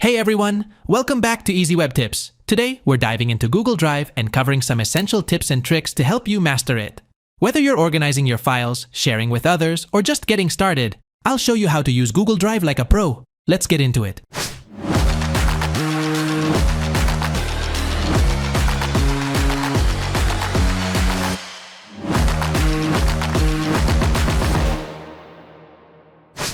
Hey everyone, welcome back to Easy Web Tips. Today, we're diving into Google Drive and covering some essential tips and tricks to help you master it. Whether you're organizing your files, sharing with others, or just getting started, I'll show you how to use Google Drive like a pro. Let's get into it.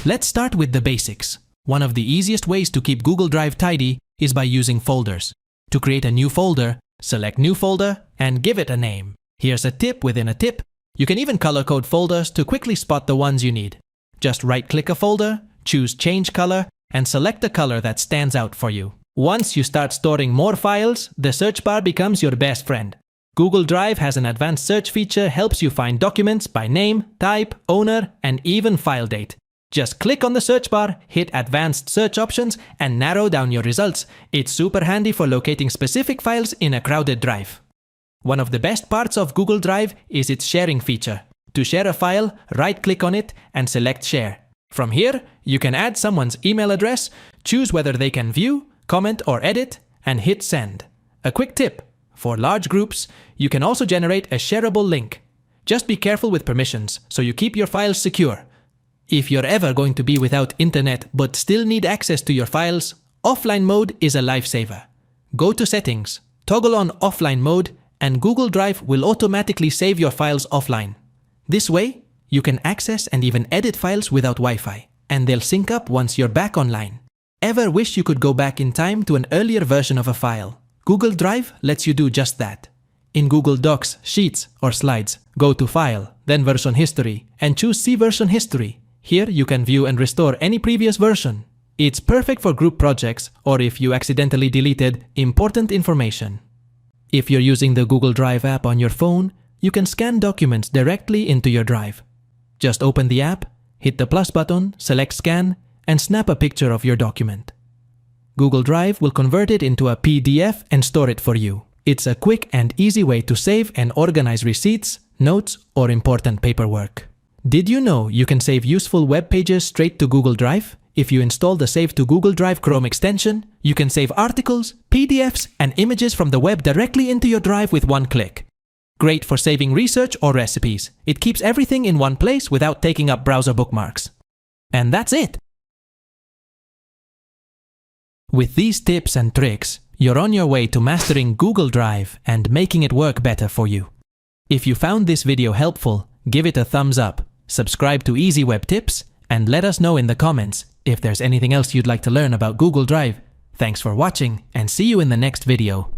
Let's start with the basics. One of the easiest ways to keep Google Drive tidy is by using folders. To create a new folder, select New Folder and give it a name. Here's a tip within a tip. You can even color code folders to quickly spot the ones you need. Just right-click a folder, choose Change Color, and select a color that stands out for you. Once you start storing more files, the search bar becomes your best friend. Google Drive has an advanced search feature helps you find documents by name, type, owner, and even file date. Just click on the search bar, hit Advanced Search Options, and narrow down your results. It's super handy for locating specific files in a crowded drive. One of the best parts of Google Drive is its sharing feature. To share a file, right-click on it and select Share. From here, you can add someone's email address, choose whether they can view, comment, or edit, and hit Send. A quick tip: for large groups, you can also generate a shareable link. Just be careful with permissions, so you keep your files secure. If you're ever going to be without internet but still need access to your files, offline mode is a lifesaver. Go to Settings, toggle on offline mode, and Google Drive will automatically save your files offline. This way, you can access and even edit files without Wi-Fi, and they'll sync up once you're back online. Ever wish you could go back in time to an earlier version of a file? Google Drive lets you do just that. In Google Docs, Sheets, or Slides, go to File, then Version History, and choose See Version History. Here you can view and restore any previous version. It's perfect for group projects or if you accidentally deleted important information. If you're using the Google Drive app on your phone, you can scan documents directly into your drive. Just open the app, hit the plus button, select Scan, and snap a picture of your document. Google Drive will convert it into a PDF and store it for you. It's a quick and easy way to save and organize receipts, notes, or important paperwork. Did you know you can save useful web pages straight to Google Drive? If you install the Save to Google Drive Chrome extension, you can save articles, PDFs, and images from the web directly into your drive with one click. Great for saving research or recipes. It keeps everything in one place without taking up browser bookmarks. And that's it! With these tips and tricks, you're on your way to mastering Google Drive and making it work better for you. If you found this video helpful, give it a thumbs up. Subscribe to Easy Web Tips, and let us know in the comments if there's anything else you'd like to learn about Google Drive. Thanks for watching, and see you in the next video.